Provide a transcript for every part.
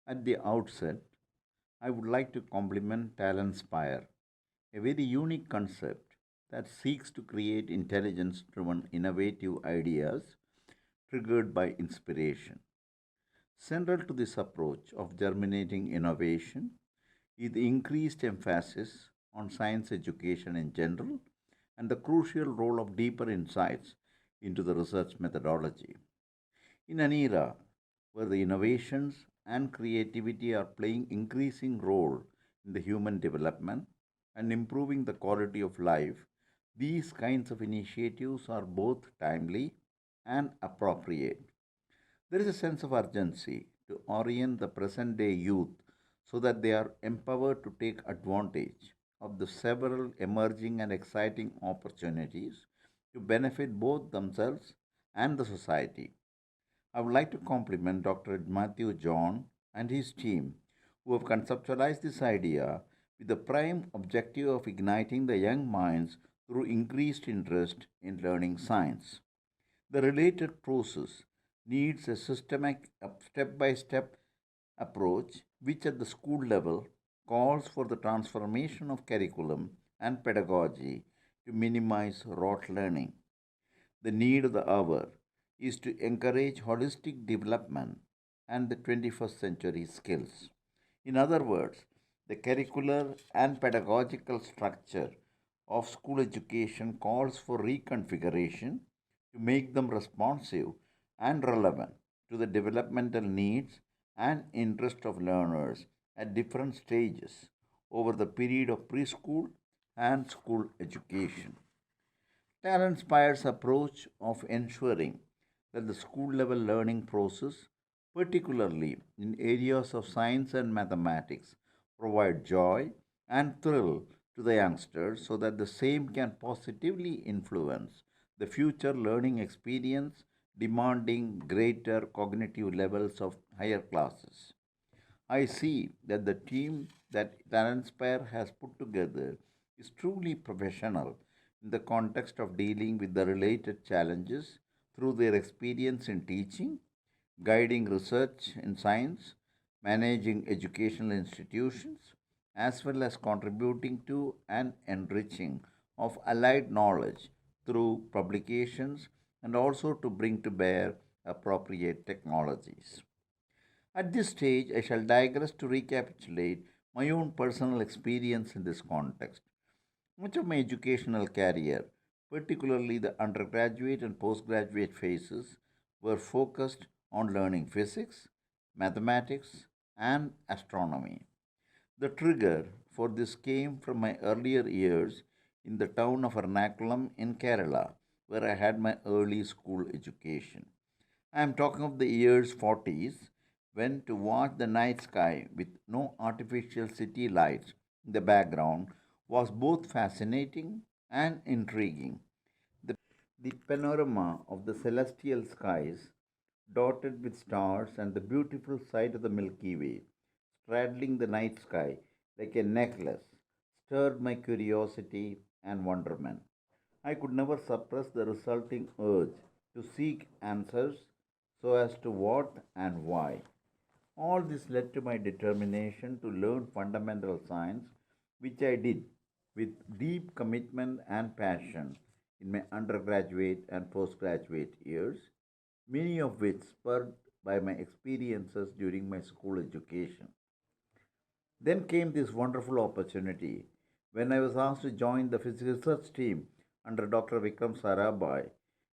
At the outset, I would like to compliment Talentspire, a very unique concept that seeks to create intelligence driven innovative ideas triggered by inspiration. Central to this approach of germinating innovation is the increased emphasis on science education in general and the crucial role of deeper insights into the research methodology. In an era where the innovations and creativity are playing increasing role in the human development and improving the quality of life, these kinds of initiatives are both timely and appropriate. There is a sense of urgency to orient the present day youth so that they are empowered to take advantage of the several emerging and exciting opportunities to benefit both themselves and the society. I would like to compliment Dr. Matthew John and his team who have conceptualized this idea with the prime objective of igniting the young minds through increased interest in learning science. The related process needs a systematic, step by step approach, which at the school level calls for the transformation of curriculum and pedagogy to minimize rote learning. The need of the hour is to encourage holistic development and the 21st century skills. In other words, the curricular and pedagogical structure of school education calls for reconfiguration to make them responsive and relevant to the developmental needs and interest of learners at different stages over the period of preschool and school education. Talentspire's approach of ensuring that the school level learning process, particularly in areas of science and mathematics, provide joy and thrill to the youngsters so that the same can positively influence the future learning experience demanding greater cognitive levels of higher classes. I see that the team that Talentspire has put together is truly professional in the context of dealing with the related challenges through their experience in teaching, guiding research in science, managing educational institutions, as well as contributing to and enriching of allied knowledge through publications and also to bring to bear appropriate technologies. At this stage, I shall digress to recapitulate my own personal experience in this context. Much of my educational career, particularly the undergraduate and postgraduate phases, were focused on learning physics, mathematics, and astronomy. The trigger for this came from my earlier years in the town of Ernakulam in Kerala, where I had my early school education. I am talking of the years 40s when to watch the night sky with no artificial city lights in the background was both fascinating and intriguing. The panorama of the celestial skies, dotted with stars, and the beautiful sight of the Milky Way, straddling the night sky like a necklace, stirred my curiosity and wonderment. I could never suppress the resulting urge to seek answers so as to what and why. All this led to my determination to learn fundamental science, which I did with deep commitment and passion in my undergraduate and postgraduate years, many of which spurred by my experiences during my school education. Then came this wonderful opportunity when I was asked to join the physics research team under Dr. Vikram Sarabhai,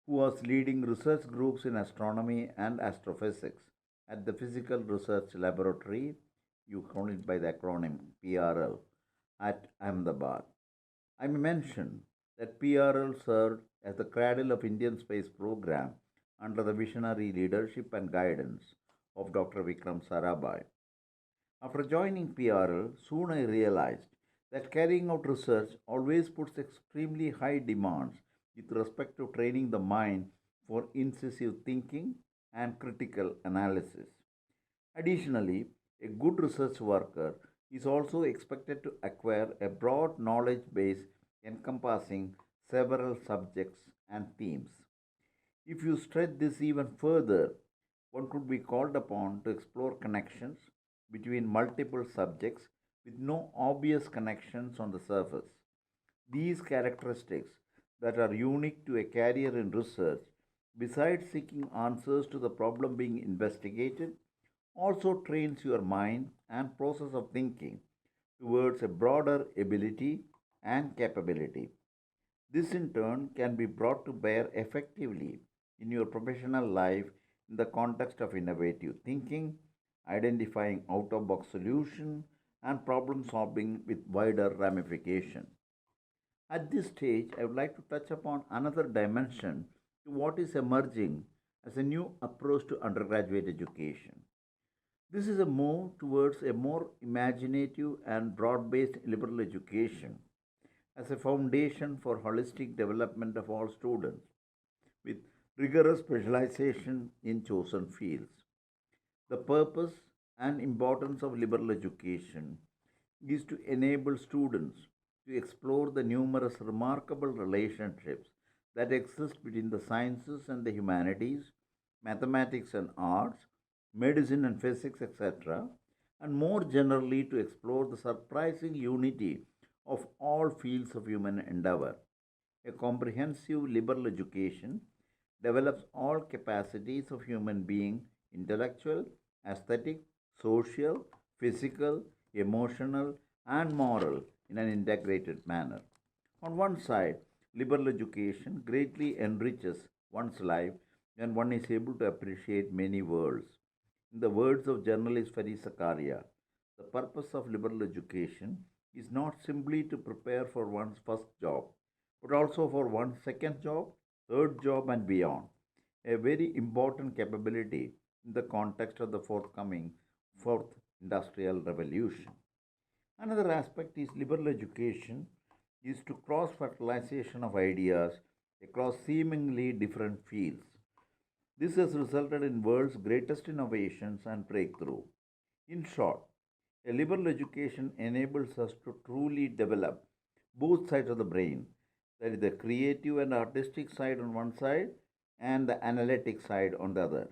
who was leading research groups in astronomy and astrophysics at the Physical Research Laboratory, you call it by the acronym PRL, at Ahmedabad. I may mention that PRL served as the cradle of Indian space program under the visionary leadership and guidance of Dr. Vikram Sarabhai. After joining PRL, soon I realized that carrying out research always puts extremely high demands with respect to training the mind for incisive thinking and critical analysis. Additionally, a good research worker is also expected to acquire a broad knowledge base encompassing several subjects and themes. If you stretch this even further, one could be called upon to explore connections between multiple subjects with no obvious connections on the surface. These characteristics that are unique to a career in research, besides seeking answers to the problem being investigated, also trains your mind and process of thinking towards a broader ability and capability. This in turn can be brought to bear effectively in your professional life in the context of innovative thinking, identifying out of box solutions, and problem solving with wider ramification. At this stage, I would like to touch upon another dimension to what is emerging as a new approach to undergraduate education. This is a move towards a more imaginative and broad based liberal education as a foundation for holistic development of all students, with rigorous specialization in chosen fields. The purpose and importance of liberal education is to enable students to explore the numerous remarkable relationships that exist between the sciences and the humanities, mathematics and arts, medicine and physics, etc., and more generally to explore the surprising unity of all fields of human endeavor. A comprehensive liberal education develops all capacities of human being intellectual, aesthetic, social, physical, emotional, and moral in an integrated manner. On one side, liberal education greatly enriches one's life when one is able to appreciate many worlds. In the words of journalist Farid Zakaria, the purpose of liberal education is not simply to prepare for one's first job, but also for one's second job, third job, and beyond. A very important capability in the context of the forthcoming fourth industrial revolution. Another aspect is liberal education is to cross fertilization of ideas across seemingly different fields. This has resulted in world's greatest innovations and breakthrough. In short, a liberal education enables us to truly develop both sides of the brain, that is, the creative and artistic side on one side and the analytic side on the other.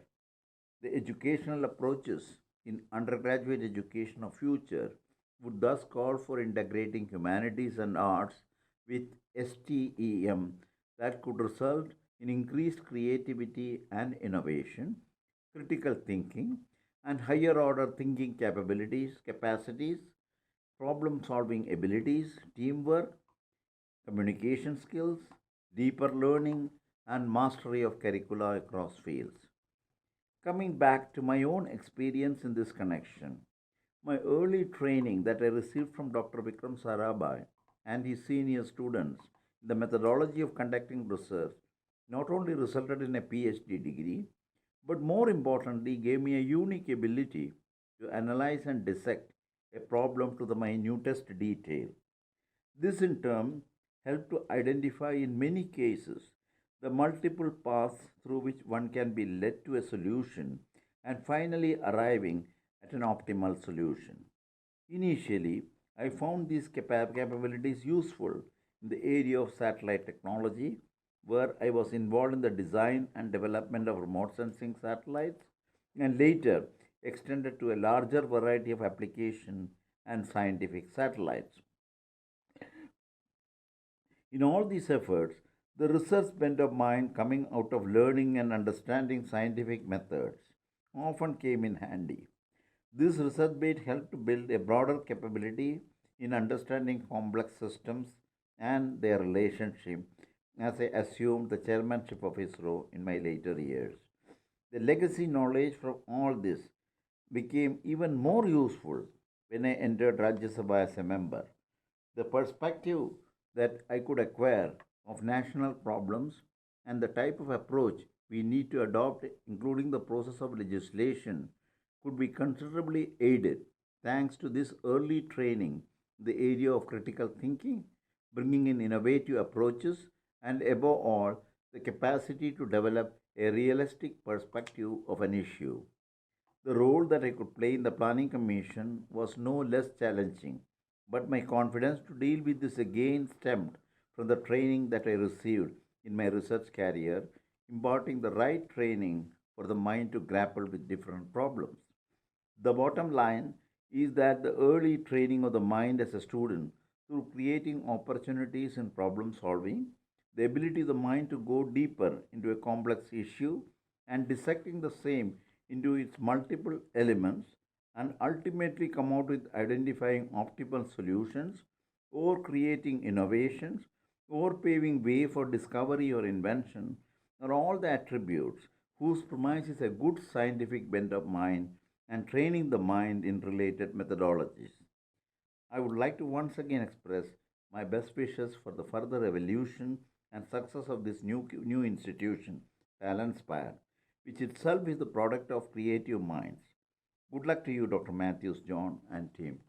The educational approaches in undergraduate education of future would thus call for integrating humanities and arts with STEM that could result in increased creativity and innovation, critical thinking, and higher order thinking capacities, problem solving abilities, teamwork, communication skills, deeper learning, and mastery of curricula across fields. Coming back to my own experience in this connection, my early training that I received from Dr. Vikram Sarabhai and his senior students in the methodology of conducting research not only resulted in a PhD degree, but more importantly, gave me a unique ability to analyze and dissect a problem to the minutest detail. This in turn helped to identify in many cases the multiple paths through which one can be led to a solution and finally arriving at an optimal solution. Initially, I found these capabilities useful in the area of satellite technology, where I was involved in the design and development of remote sensing satellites, and later extended to a larger variety of application and scientific satellites. In all these efforts, the research bent of mine coming out of learning and understanding scientific methods often came in handy. This research base helped to build a broader capability in understanding complex systems and their relationship as I assumed the chairmanship of ISRO in my later years. The legacy knowledge from all this became even more useful when I entered Rajya Sabha as a member. The perspective that I could acquire of national problems and the type of approach we need to adopt, including the process of legislation, could be considerably aided thanks to this early training in the area of critical thinking, bringing in innovative approaches, and above all, the capacity to develop a realistic perspective of an issue. The role that I could play in the Planning Commission was no less challenging, but my confidence to deal with this again stemmed from the training that I received in my research career, imparting the right training for the mind to grapple with different problems. The bottom line is that the early training of the mind as a student through creating opportunities in problem solving, the ability of the mind to go deeper into a complex issue and dissecting the same into its multiple elements and ultimately come out with identifying optimal solutions or creating innovations or paving way for discovery or invention are all the attributes whose premise is a good scientific bent of mind and training the mind in related methodologies. I would like to once again express my best wishes for the further evolution and success of this new institution, Talentspire, which itself is the product of creative minds. Good luck to you, Dr. Matthews, John, and team.